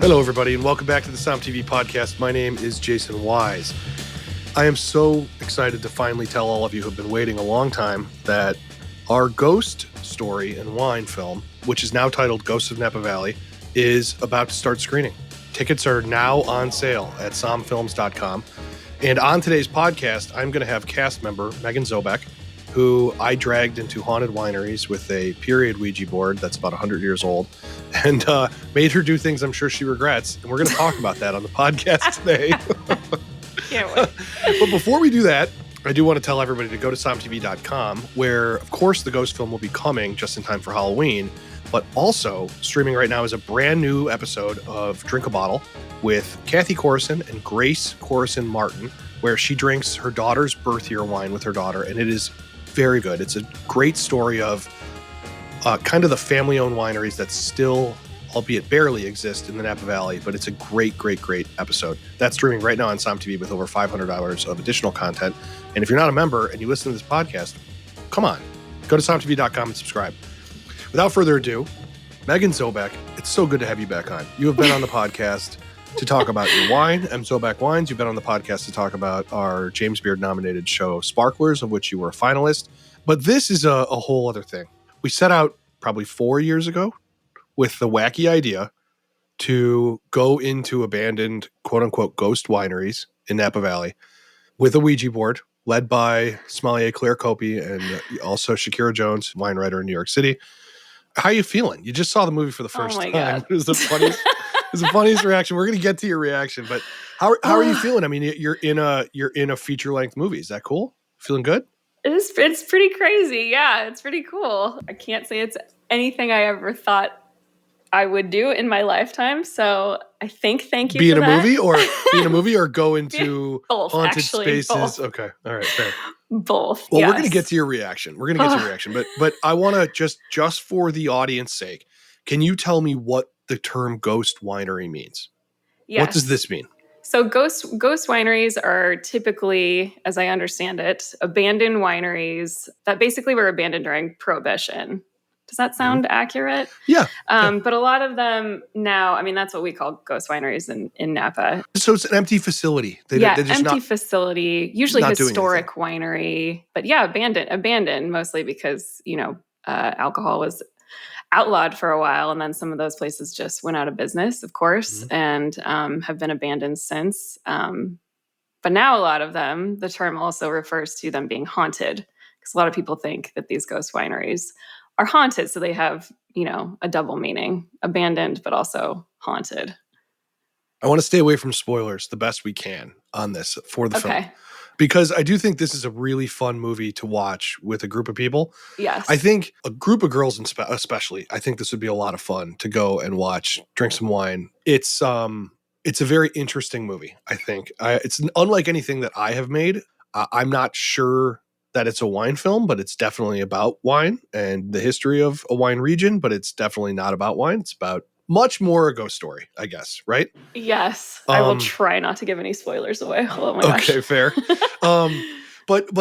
Hello, everybody, and welcome back to the Som TV podcast. My name is Jason Wise. I am so excited to finally tell all of you who have been waiting a long time that our ghost story and wine film, which is now titled Ghosts of Napa Valley, is about to start screening. Tickets are now on sale at somfilms.com. And on today's podcast, I'm going to have cast member Megan Zobek, who I dragged into haunted wineries with a period Ouija board that's about 100 years old, and made her do things I'm sure she regrets. And we're going to talk about that on the podcast today. Can't wait. But before we do that, I do want to tell everybody to go to somtv.com, where, of course, the ghost film will be coming just in time for Halloween. But also streaming right now is a brand new episode of Drink a Bottle with Kathy Corison and Grace Corison Martin, where she drinks her daughter's birth year wine with her daughter. And it is very good. It's a great story of kind of the family-owned wineries that still, albeit barely, exist in the Napa Valley. But it's a great, great, great episode. That's streaming right now on Som TV with over 500 hours of additional content. And if you're not a member and you listen to this podcast, come on, go to somtv.com and subscribe. Without further ado, Megan Zobek, it's so good to have you back on. You have been on the podcast to talk about your wine, M. Zobek Wines. You've been on the podcast to talk about our James Beard nominated show, Sparklers, of which you were a finalist. But this is a whole other thing. We set out probably 4 years ago with the wacky idea to go into abandoned, quote unquote, ghost wineries in Napa Valley with a Ouija board led by sommelier Claire Copey and also Shakira Jones, wine writer in New York City. How are you feeling? You just saw the movie for the first time. God. It was the funniest reaction. We're going to get to your reaction, but how are you feeling? I mean, you're in a feature length movie. Is that cool? Feeling good? It's pretty crazy. Yeah, it's pretty cool. I can't say it's anything I ever thought I would do in my lifetime. So I think thank you be for in a that. movie or go into Both, haunted actually, spaces. both. Okay. All right. Fair. Both. Well, yes. we're going to get to your reaction. But I want to just for the audience sake, can you tell me what the term ghost winery means? Yes. What does this mean? So ghost wineries are typically, as I understand it, abandoned wineries that basically were abandoned during Prohibition. Does that sound accurate? Yeah. But a lot of them now, I mean, that's what we call ghost wineries in Napa. So it's an empty facility. They're just empty facility, usually not doing historic winery. But yeah, abandoned mostly because, alcohol was outlawed for a while. And then some of those places just went out of business, of course, and have been abandoned since. But now a lot of them, the term also refers to them being haunted, because a lot of people think that these ghost wineries are haunted. So they have, a double meaning, abandoned, but also haunted. I want to stay away from spoilers the best we can on this for the film. Because I do think this is a really fun movie to watch with a group of people. Yes. I think a group of girls especially, I think this would be a lot of fun to go and watch, drink some wine. It's a very interesting movie, I think. It's unlike anything that I have made. I'm not sure that it's a wine film, but it's definitely about wine and the history of a wine region, but it's definitely not about wine. It's about much more a ghost story, I guess, right? Yes. I will try not to give any spoilers away. Oh my gosh. Okay, fair. But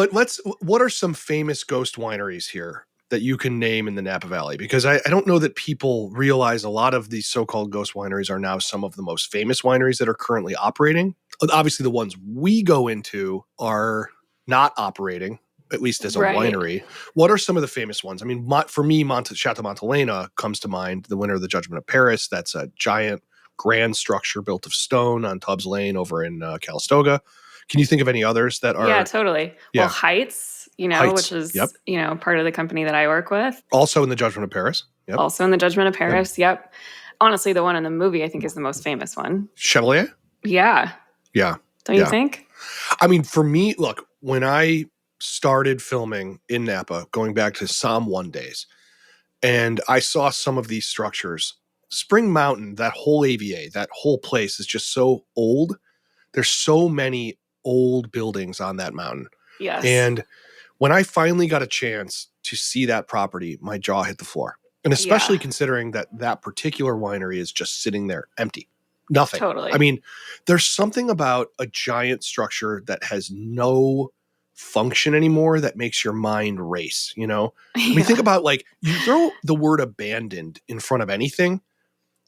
what are some famous ghost wineries here that you can name in the Napa Valley? Because I don't know that people realize a lot of these so-called ghost wineries are now some of the most famous wineries that are currently operating. Obviously, the ones we go into are not operating, at least as a winery. What are some of the famous ones? I mean, for me, Chateau Montelena comes to mind, the winner of the Judgment of Paris. That's a giant, grand structure built of stone on Tubbs Lane over in Calistoga. Can you think of any others that are? Yeah, totally. Yeah. Well, Heights, which is, part of the company that I work with. Also in the Judgment of Paris. Yep. Also in the Judgment of Paris. Yep. Honestly, the one in the movie, I think, is the most famous one. Chevalier? Yeah. Yeah. Don't you think? I mean, for me, look, when I started filming in Napa, going back to Som 1 days, and I saw some of these structures, Spring Mountain, that whole AVA, that whole place is just so old. There's so many old buildings on that mountain. Yes. And when I finally got a chance to see that property, my jaw hit the floor. And especially considering that particular winery is just sitting there empty. Nothing. Totally. I mean, there's something about a giant structure that has no function anymore that makes your mind race, I mean, think about, like, you throw the word abandoned in front of anything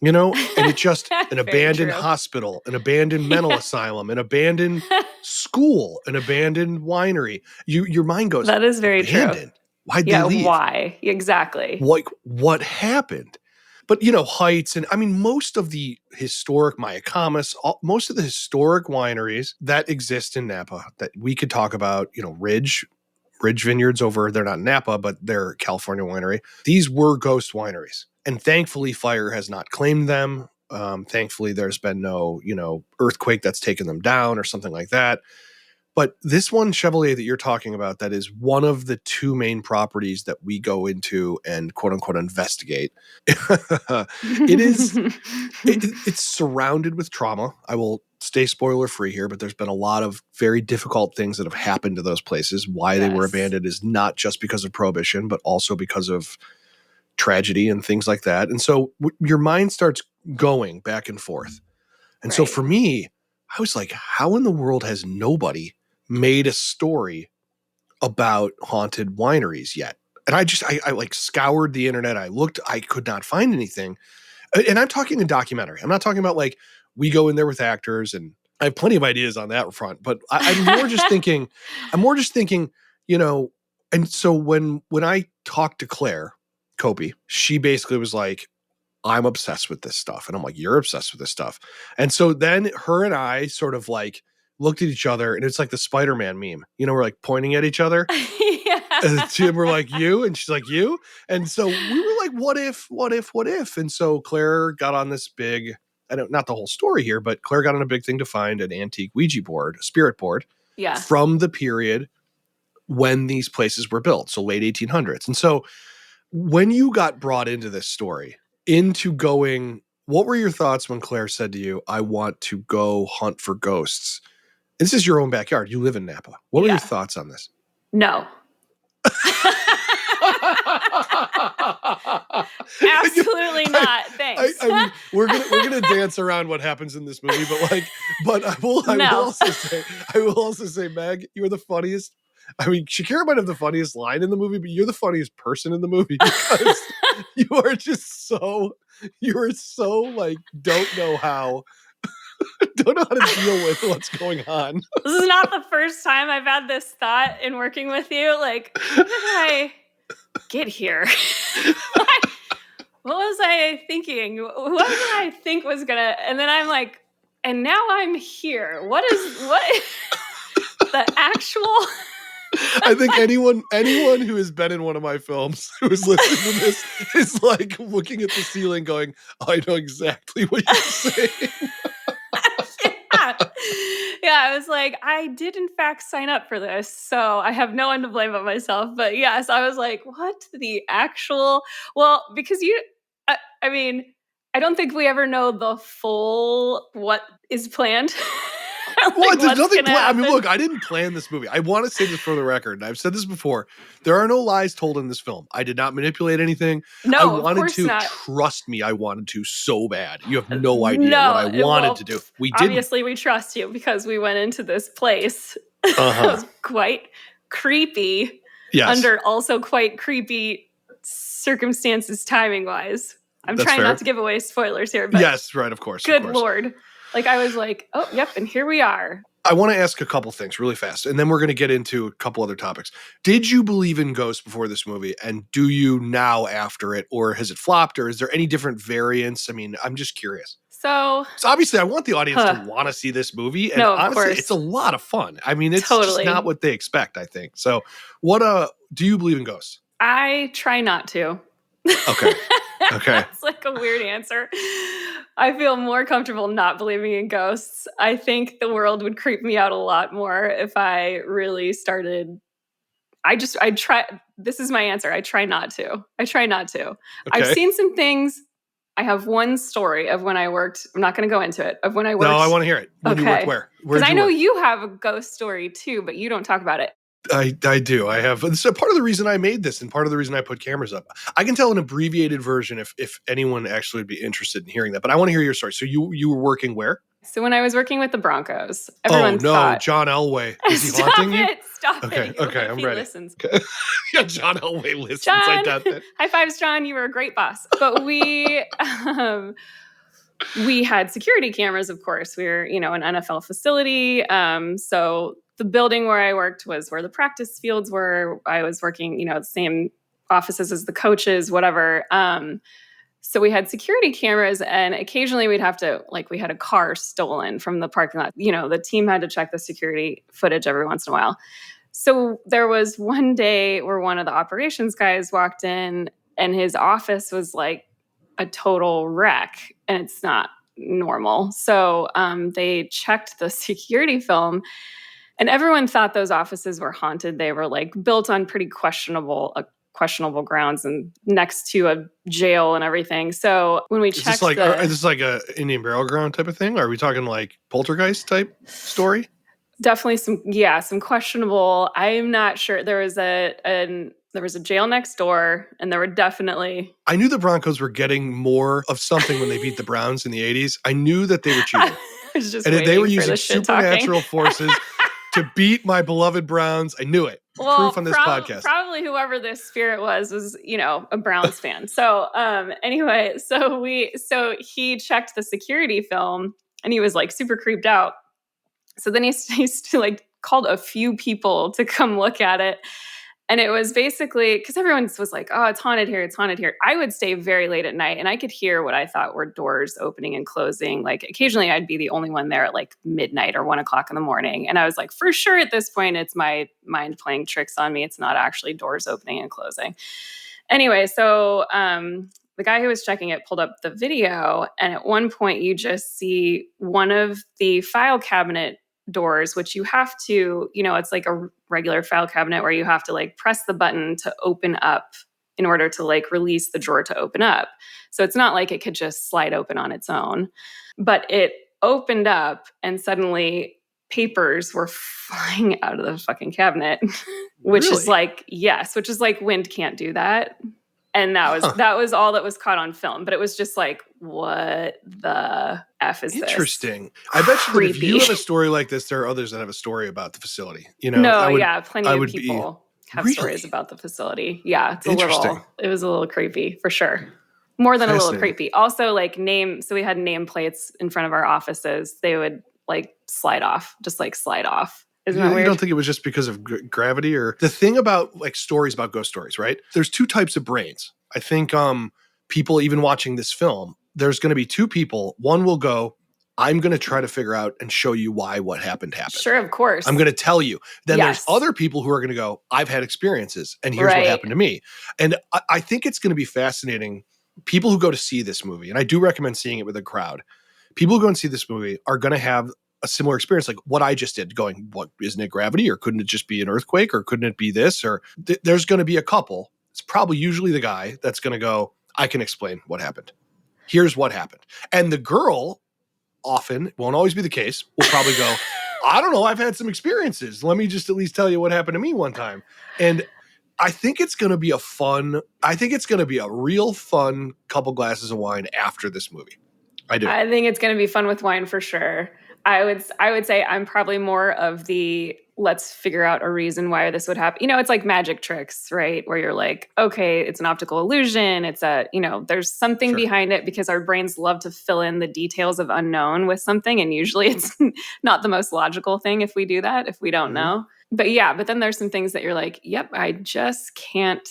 And it just an Very abandoned true. hospital, an abandoned mental Yeah. asylum, an abandoned school, an abandoned winery. Your mind goes, That is very true. abandoned. Why'd they Yeah, leave? why? Exactly. What happened? But Heights, and I mean most of the historic Mayacamas, most of the historic wineries that exist in Napa that we could talk about, Ridge Vineyards over, they're not Napa, but they're California winery. These were ghost wineries. And thankfully fire has not claimed them. Thankfully there's been no, earthquake that's taken them down or something like that. But this one, Chevalier, that you're talking about, that is one of the two main properties that we go into and quote unquote investigate. It's surrounded with trauma. I will stay spoiler free here, but there's been a lot of very difficult things that have happened to those places. Why they were abandoned is not just because of prohibition, but also because of tragedy and things like that. And so your mind starts going back and forth. And so for me, I was like, how in the world has nobody made a story about haunted wineries yet? And I like scoured the internet. I looked, I could not find anything. And I'm talking a documentary. I'm not talking about like we go in there with actors, and I have plenty of ideas on that front, but I'm more just thinking, and so when I talked to Claire Copey, she basically was like, I'm obsessed with this stuff. And I'm like, you're obsessed with this stuff. And so then her and I sort of like looked at each other, and it's like the Spider-Man meme, we're like pointing at each other. Yeah. And we're like, you, and she's like, you. And so we were like, what if? And so Claire got on this big, not the whole story here, but Claire got on a big thing to find an antique Ouija board, a spirit board, from the period when these places were built. So late 1800s. And so when you got brought into this story, into going, what were your thoughts when Claire said to you, I want to go hunt for ghosts? This is your own backyard. You live in Napa. What were your thoughts on this? No. Absolutely not. Thanks. I mean, we're gonna dance around what happens in this movie, but I will also say, Meg, you are the funniest. I mean, Shakira might have the funniest line in the movie, but you're the funniest person in the movie because you are so like, don't know how to deal with what's going on. This is not the first time I've had this thought in working with you. Like, how did I get here? What was I thinking? What did I think was gonna? And then I'm like, and now I'm here. What the actual? I think anyone who has been in one of my films who is listening to this is like looking at the ceiling going, oh, I know exactly what you're saying. Yeah, I was like, I did in fact sign up for this, so I have no one to blame but myself. But yes, I was like, what the actual? Well, because I mean, I don't think we ever know the full what is planned. Well, there's nothing planned. I mean, look, I didn't plan this movie. I want to say this for the record, and I've said this before. There are no lies told in this film. I did not manipulate anything. No, I wanted of course to. Not. Trust me, I wanted to so bad. You have no idea what I wanted to do. We didn't. Obviously, we trust you because we went into this place. It was quite creepy. Yes. Under also quite creepy circumstances, timing-wise. That's trying fair. Not to give away spoilers here, but yes, right, of course. Good Lord. Like, I was like, oh, yep, and here we are. I want to ask a couple things really fast, and then we're going to get into a couple other topics. Did you believe in ghosts before this movie, and do you now after it, or has it flopped, or is there any different variants? I mean, I'm just curious. So obviously, I want the audience to want to see this movie, and honestly, it's a lot of fun. I mean, it's just not what they expect, I think. So, do you believe in ghosts? I try not to. Okay. That's like a weird answer. I feel more comfortable not believing in ghosts. I think the world would creep me out a lot more if I really started. I try. This is my answer. I try not to. Okay. I've seen some things. I have one story of when I worked. I'm not going to go into it. Of when I worked. No, I want to hear it. When you worked where? Because I know you have a ghost story too, but you don't talk about it. I do. I have. So part of the reason I made this and part of the reason I put cameras up, I can tell an abbreviated version if anyone actually would be interested in hearing that. But I want to hear your story. So you were working where? So when I was working with the Broncos, everyone thought, John Elway. Is he haunting you? Stop it. Okay, I'm ready. Listens. Okay. Yeah, John Elway listens. John, I doubt that. High fives, John. You were a great boss. But we we had security cameras, of course. We were, an NFL facility. So the building where I worked was where the practice fields were. I was working, the same offices as the coaches, whatever. So we had security cameras, and occasionally we'd have to, we had a car stolen from the parking lot. The team had to check the security footage every once in a while. So there was one day where one of the operations guys walked in, and his office was like a total wreck, and it's not normal. So they checked the security film, and everyone thought those offices were haunted. They were built on pretty questionable grounds and next to a jail and everything. So when we checked, is this like a Indian burial ground type of thing? Are we talking like poltergeist type story? Definitely some questionable. I'm not sure. There was a jail next door, and there were definitely. I knew the Broncos were getting more of something when they beat the Browns in the 80s. I knew that they were cheating. And they were using supernatural forces to beat my beloved Browns. I knew it. Well, proof on this podcast. Probably whoever this spirit was, a Browns fan. So anyway, so he checked the security film, and he was super creeped out. So then he's called a few people to come look at it. And it was basically, because everyone was like, oh, it's haunted here, it's haunted here. I would stay very late at night, and I could hear what I thought were doors opening and closing. Occasionally I'd be the only one there at midnight or 1 o'clock in the morning. And I was like, for sure at this point, it's my mind playing tricks on me. It's not actually doors opening and closing. Anyway, so the guy who was checking it pulled up the video, and at one point you just see one of the file cabinet doors, which you have to, it's like a regular file cabinet where you have to press the button to open up in order to release the drawer to open up. So it's not like it could just slide open on its own, but it opened up, and suddenly papers were flying out of the fucking cabinet, which Really? is wind can't do that. And that was all that was caught on film. But it was just what the F is this? Interesting. I bet you that if you have a story like this, there are others that have a story about the facility. Plenty of people have stories about the facility. Yeah, it was a little creepy for sure. More than a little creepy. Also, so we had nameplates in front of our offices. They would slide off. Isn't that weird? You don't think it was just because of gravity? Or the thing about stories about ghost stories, right? There's two types of brains. I think people even watching this film, there's going to be two people. One will go, I'm going to try to figure out and show you why what happened. Sure, of course. I'm going to tell you. Then there's other people who are going to go, I've had experiences, and here's what happened to me. And I think it's going to be fascinating. People who go to see this movie, and I do recommend seeing it with a crowd, people who go and see this movie are going to have a similar experience like what I just did, going, what, isn't it gravity, or couldn't it just be an earthquake, or couldn't it be this, or there's going to be a couple. It's probably usually the guy that's going to go, I can explain what happened. Here's what happened. And the girl, often, won't always be the case, will probably go, I don't know, I've had some experiences. Let me just at least tell you what happened to me one time. And I think it's going to be a real fun couple glasses of wine after this movie. I do. I think it's going to be fun with wine for sure. I would say I'm probably more of the let's figure out a reason why this would happen. It's like magic tricks, right? Where you're like, okay, it's an optical illusion. It's there's something behind it, because our brains love to fill in the details of unknown with something. And usually it's not the most logical thing if we do that, if we don't know. But then there's some things that you're like, yep, I just can't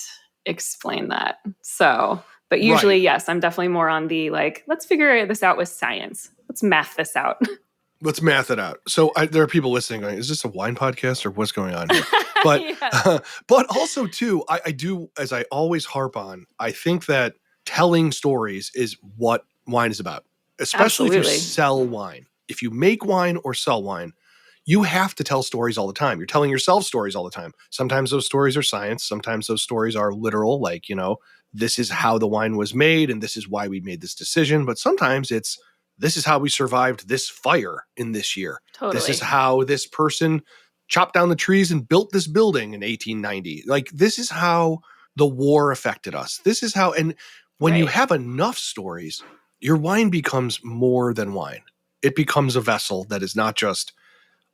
explain that. So, but usually, yes, I'm definitely more on the let's figure this out with science. Let's math this out. Let's math it out. So there are people listening going, is this a wine podcast or what's going on here? But but also, too, I do, as I always harp on, I think that telling stories is what wine is about, especially if you sell wine. If you make wine or sell wine, you have to tell stories all the time. You're telling yourself stories all the time. Sometimes those stories are science. Sometimes those stories are literal, this is how the wine was made and this is why we made this decision. But sometimes it's, this is how we survived this fire in this year. Totally. This is how this person chopped down the trees and built this building in 1890. This is how the war affected us. This is how, and when you have enough stories, your wine becomes more than wine. It becomes a vessel that is not just,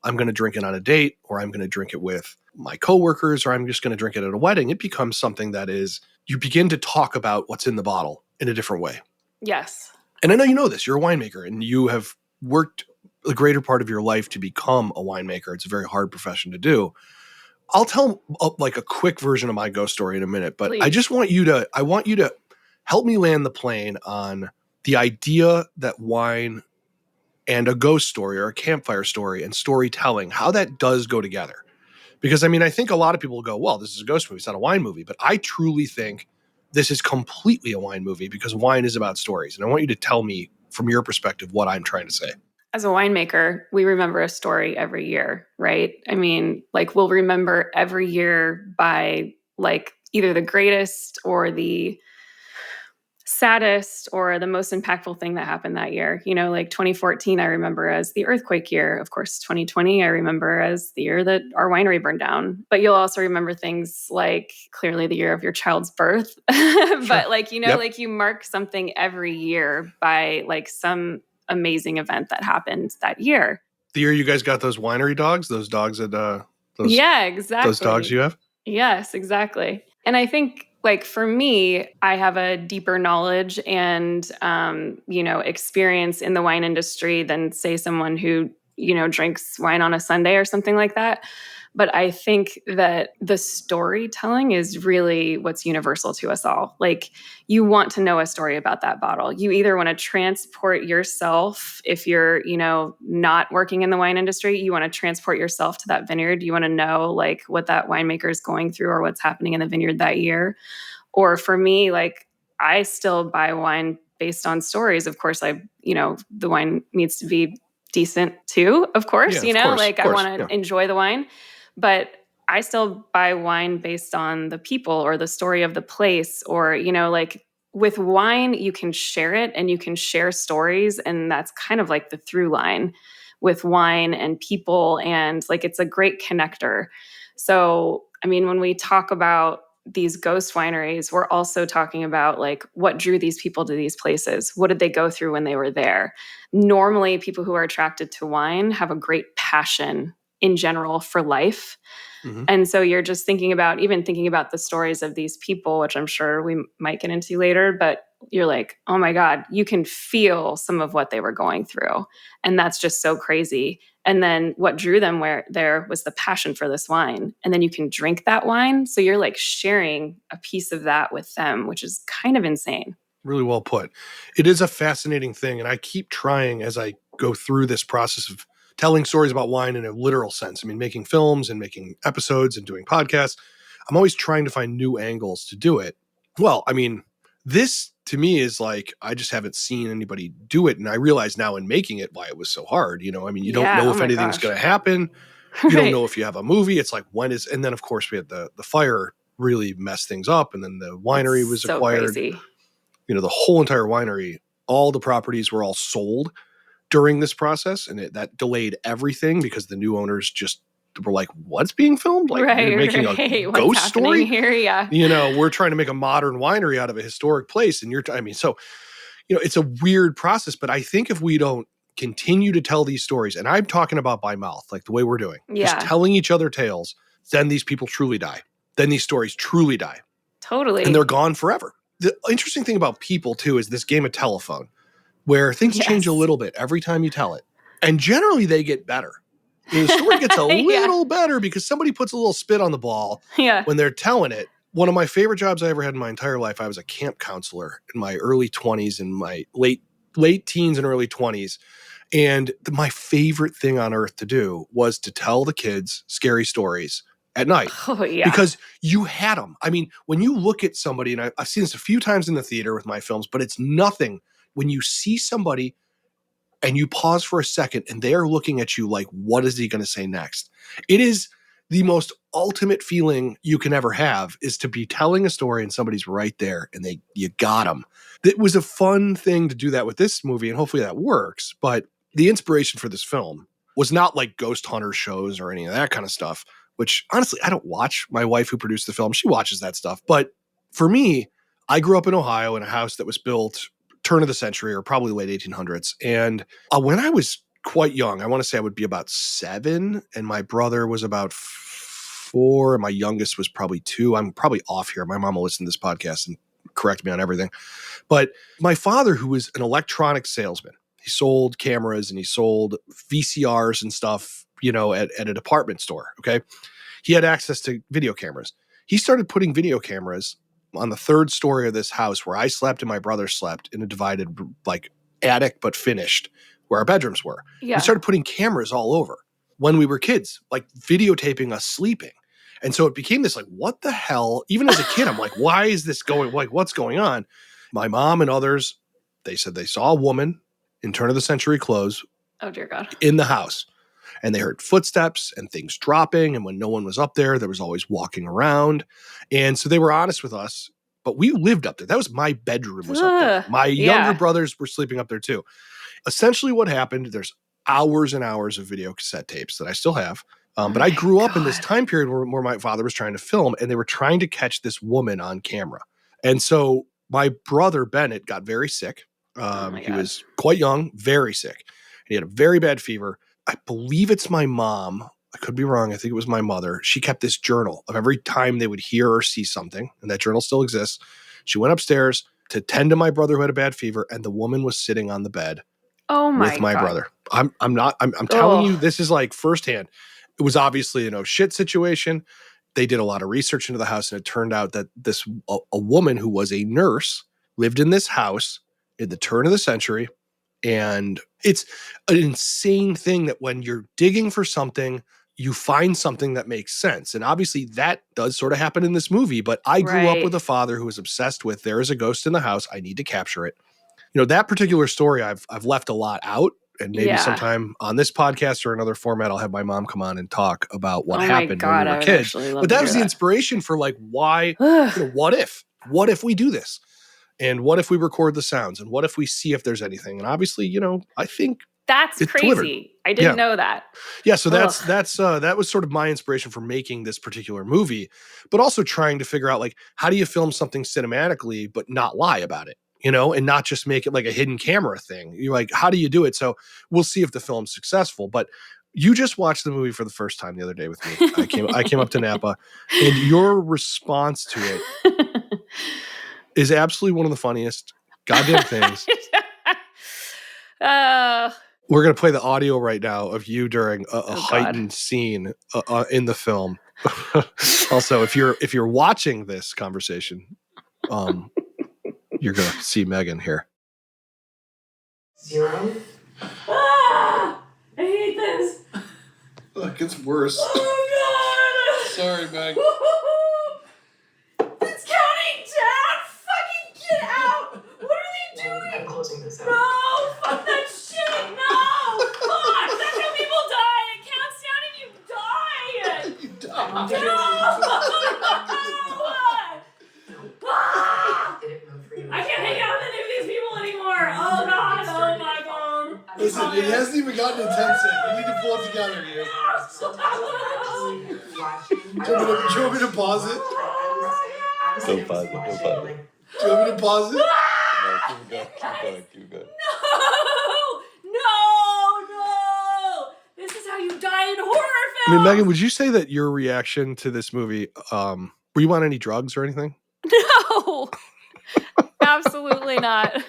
I'm going to drink it on a date, or I'm going to drink it with my coworkers, or I'm just going to drink it at a wedding. It becomes something that is, you begin to talk about what's in the bottle in a different way. Yes. And I know you know this, you're a winemaker and you have worked the greater part of your life to become a winemaker. It's a very hard profession to do. I'll tell like a quick version of my ghost story in a minute, but I Please. just want you to help me land the plane on the idea that wine and a ghost story or a campfire story and storytelling, how that does go together. Because I mean, I think a lot of people go, well, this is a ghost movie, it's not a wine movie. But I truly think this is completely a wine movie because wine is about stories. And I want you to tell me from your perspective what I'm trying to say. As a winemaker, we remember a story every year, right? I mean, like we'll remember every year by like either the greatest or the saddest or the most impactful thing that happened that year. You know, like 2014, I remember as the earthquake year. Of course, 2020, I remember as the year that our winery burned down. But you'll also remember things like clearly the year of your child's birth. Sure. But like, you know, Yep. like you mark something every year by like some amazing event that happened that year. The year you guys got those winery dogs, those dogs that Yeah, exactly. those dogs you have? Yes, exactly. And I think like for me, I have a deeper knowledge and you know, experience in the wine industry than say someone who, you know, drinks wine on a Sunday or something like that. But I think that the storytelling is really what's universal to us all. Like you want to know a story about that bottle. You either want to transport yourself, if you're, you know, not working in the wine industry, you want to transport yourself to that vineyard. You want to know like what that winemaker is going through or what's happening in the vineyard that year. Or for me, like I still buy wine based on stories. Of course, you know, the wine needs to be decent too, of course, Yeah, you of know, course, like of I course, want to yeah. enjoy the wine, but I still buy wine based on the people or the story of the place, or, you know, like with wine, you can share it and you can share stories. And that's kind of like the through line with wine and people. And like it's a great connector. So, I mean, when we talk about these ghost wineries, we're also talking about like what drew these people to these places. What did they go through when they were there? Normally, people who are attracted to wine have a great passion in general for life. Mm-hmm. And so you're just thinking about the stories of these people, which I'm sure we might get into later, but you're like, oh my God, you can feel some of what they were going through. And that's just so crazy. And then what drew them there was the passion for this wine. And then you can drink that wine. So you're like sharing a piece of that with them, which is kind of insane. Really well put. It is a fascinating thing. And I keep trying as I go through this process of telling stories about wine in a literal sense. I mean, making films and making episodes and doing podcasts. I'm always trying to find new angles to do it. Well, I mean, this to me is like, I just haven't seen anybody do it. And I realize now in making it why it was so hard. You know, I mean, you don't know Oh if my anything's gosh. going to happen. You don't Right. know if you have a movie. It's like, and then of course we had the fire really messed things up. And then the winery It's was so acquired. crazy. You know, the whole entire winery, all the properties were all sold during this process. And that delayed everything because the new owners just were like, what's being filmed? Like you're making a What's ghost happening story here? Yeah. You know, we're trying to make a modern winery out of a historic place. And I mean, so, you know, it's a weird process, but I think if we don't continue to tell these stories, and I'm talking about by mouth, like the way we're doing, just Yeah. telling each other tales, then these people truly die. Then these stories truly die. Totally. And they're gone forever. The interesting thing about people too is this game of telephone where things change a Yes. little bit every time you tell it. And generally they get better. You know, the story gets a little better because somebody puts a little spit on the ball Yeah. when they're telling it. One of my favorite jobs I ever had in my entire life, I was a camp counselor in my early 20s and my late teens and early 20s. And my favorite thing on earth to do was to tell the kids scary stories at night. Oh, yeah. Because you had them. I mean, when you look at somebody, and I've seen this a few times in the theater with my films, but it's nothing when you see somebody and you pause for a second and they are looking at you like, what is he going to say next? It is the most ultimate feeling you can ever have, is to be telling a story and somebody's right there and you got them. It was a fun thing to do that with this movie, and hopefully that works. But the inspiration for this film was not like ghost hunter shows or any of that kind of stuff, which honestly, I don't watch. My wife who produced the film, she watches that stuff. But for me, I grew up in Ohio in a house that was built turn of the century or probably late 1800s. And when I was quite young, I want to say I would be about 7 and my brother was about 4 and my youngest was probably 2. I'm probably off here. My mom will listen to this podcast and correct me on everything. But my father, who was an electronics salesman, he sold cameras and he sold VCRs and stuff, at a department store. Okay. He had access to video cameras. He started putting video cameras on the third story of this house where I slept and my brother slept in a divided like attic, but finished where our bedrooms were. Yeah. We started putting cameras all over when we were kids, like videotaping us sleeping. And so it became this like, what the hell? Even as a kid, I'm like, why is this going, like, what's going on? My mom and others, they said they saw a woman in turn of the century clothes. Oh, dear God. In the house. And they heard footsteps and things dropping. And when no one was up there was always walking around. And so they were honest with us, but we lived up there. That was my bedroom was up there. My younger brothers were sleeping up there too. Essentially what happened, there's hours and hours of video cassette tapes that I still have. But I grew up in this time period where my father was trying to film and they were trying to catch this woman on camera. And so my brother Bennett got very sick. He was quite young, very sick. He had a very bad fever. I believe it's my mom. I could be wrong. I think it was my mother. She kept this journal of every time they would hear or see something. And that journal still exists. She went upstairs to tend to my brother who had a bad fever. And the woman was sitting on the bed with my brother. I'm telling you, this is like firsthand. It was obviously a shit situation. They did a lot of research into the house. And it turned out that a woman who was a nurse lived in this house in the turn of the century. And it's an insane thing that when you're digging for something, you find something that makes sense. And obviously that does sort of happen in this movie, but I grew up with a father who was obsessed with, there is a ghost in the house. I need to capture it. That particular story, I've left a lot out, and maybe sometime on this podcast or another format, I'll have my mom come on and talk about what happened when we were kids. But that was the inspiration for like, why, what if we do this? And what if we record the sounds? And what if we see if there's anything? And obviously, I think that's crazy. Delivered. I didn't know that. Yeah, so that was sort of my inspiration for making this particular movie, but also trying to figure out like, how do you film something cinematically but not lie about it, and not just make it like a hidden camera thing. You're like, how do you do it? So we'll see if the film's successful. But you just watched the movie for the first time the other day with me. I came up to Napa, and your response to it is absolutely one of the funniest goddamn things. We're going to play the audio right now of you during a heightened scene in the film. Also, if you're watching this conversation, you're going to see Megan here. 0. I hate this. Look, it's worse. Oh, God. Sorry, Meg. It's counting down. Fucking get out. What are they doing? I'm closing this out. No, fuck that shit. No. Fuck. That's how people die. It counts down and you die. You die. Did it move for you? I can't hang out with any of these people anymore. Oh, God. Oh, my God. Listen, it hasn't even gotten intense yet. We need to pull it together here. Do you want me to pause it? Don't pause it. Don't pause it. Do you want me to pause it? No, keep going. No. This is how you die in horror films. I mean, Megan, would you say that your reaction to this movie, were you on any drugs or anything? No. Absolutely not.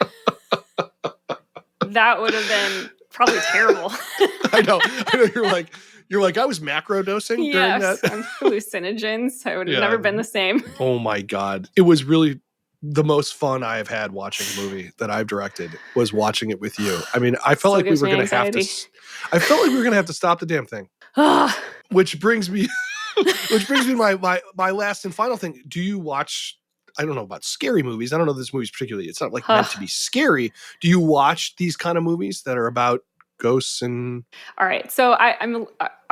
That would have been probably terrible. I know. You're like, I was macro dosing during that. Hallucinogens. I would have never been the same. Oh my God. It was really the most fun I have had watching a movie that I've directed was watching it with you. I mean, I felt like we were going to have to stop the damn thing. Which brings me to my last and final thing. Do you watch, I don't know about scary movies. I don't know this movie's particularly, it's not like meant to be scary. Do you watch these kind of movies that are about ghosts and... All right. So I'm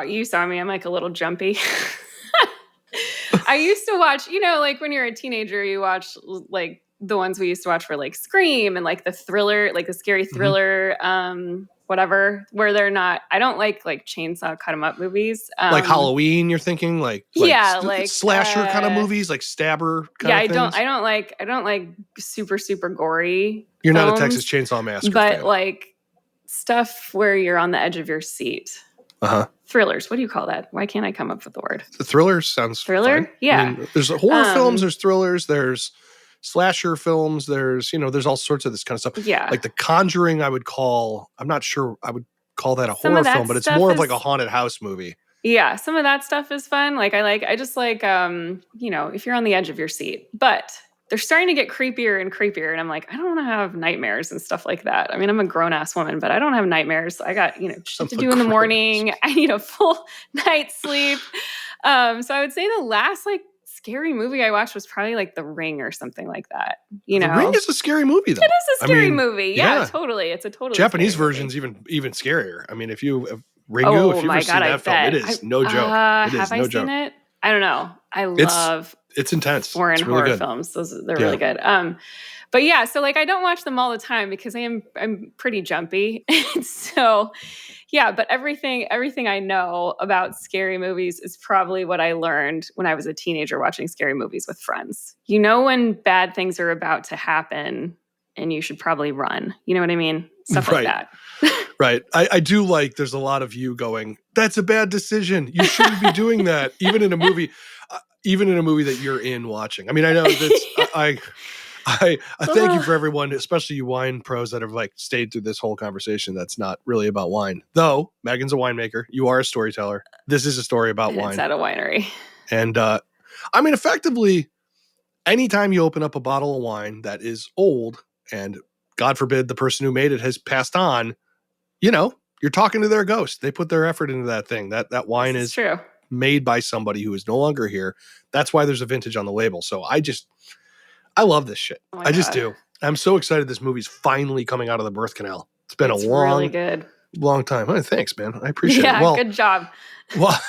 you saw me, I'm like a little jumpy. I used to watch, like when you're a teenager, you watch like the ones we used to watch for like Scream and like the thriller, like the scary thriller, whatever, where they're not, I don't like chainsaw cut 'em up movies. Like Halloween, you're thinking like slasher kind of movies, like stabber kind of things? I don't like super, super gory. You're films, not a Texas Chainsaw Massacre but fan. like stuff where you're on the edge of your seat. Thrillers. What do you call that? Why can't I come up with the word? The thriller sounds thriller? fine. Yeah. I mean, there's horror films, there's thrillers, there's slasher films. There's all sorts of this kind of stuff. Yeah. Like The Conjuring, I'm not sure I would call that a Some horror of that film, but it's stuff more of is- like a haunted house movie. Yeah, some of that stuff is fun. I just like, if you're on the edge of your seat. But they're starting to get creepier and creepier. And I'm like, I don't want to have nightmares and stuff like that. I mean, I'm a grown-ass woman, but I don't have nightmares. I got, shit to I'm a do in the grown-ass morning. I need a full night's sleep. So I would say the last, scary movie I watched was probably, The Ring or something like that. The Ring is a scary movie, though. It is a scary I mean, movie. Yeah, yeah. totally. It's a totally Japanese scary version's movie. even scarier. I mean, if Ringu, if you've ever seen that film, it is no joke. It is have I no seen joke. it? I don't know. I love It's intense. foreign It's really horror good. films. They're really good. But yeah, so I don't watch them all the time because I'm pretty jumpy. So yeah, but everything I know about scary movies is probably what I learned when I was a teenager watching scary movies with friends. You know when bad things are about to happen and you should probably run. You know what I mean? Stuff like that. Right. I do like there's a lot of you going, that's a bad decision. You shouldn't be doing that. Even in a movie that you're in watching. I mean, I know that's I thank you for everyone, especially you wine pros that have stayed through this whole conversation. That's not really about wine. Though Megan's a winemaker. You are a storyteller. This is a story about wine. It's at a winery. And I mean, effectively, anytime you open up a bottle of wine that is old and God forbid the person who made it has passed on, you're talking to their ghost. They put their effort into that thing. That wine is true. Made by somebody who is no longer here. That's why there's a vintage on the label. So I love this shit. Oh my I just God. do. I'm so excited this movie's finally coming out of the birth canal. It's been It's a long, really good. long time. Oh, thanks, man. I appreciate it. Yeah, Well, good job. well,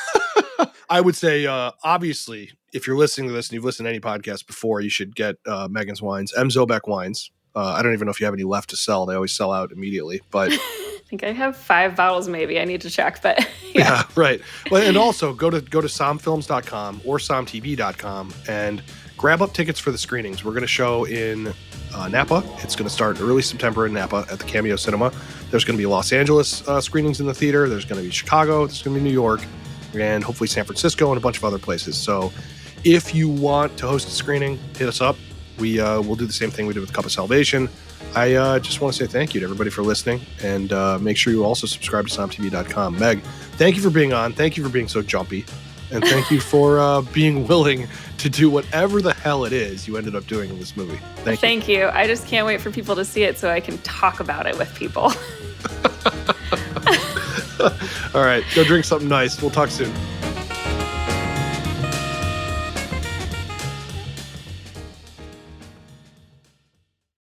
I would say, obviously, if you're listening to this and you've listened to any podcast before, you should get Megan's wines, M. Zobeck wines. I don't even know if you have any left to sell. They always sell out immediately. But I think I have 5 bottles maybe. I need to check, but yeah, right. Well, and also go to somfilms.com or somtv.com and grab up tickets for the screenings. We're going to show in Napa. It's going to start early September in Napa at the Cameo Cinema. There's going to be Los Angeles screenings in the theater. There's going to be Chicago. There's going to be New York, and hopefully San Francisco and a bunch of other places. So if you want to host a screening, hit us up. We'll do the same thing we did with Cup of Salvation. I just want to say thank you to everybody for listening, and make sure you also subscribe to SomTV.com. Meg, thank you for being on. Thank you for being so jumpy. And thank you for being willing to do whatever the hell it is you ended up doing in this movie. Thank you. Thank you. I just can't wait for people to see it so I can talk about it with people. All right, go drink something nice. We'll talk soon.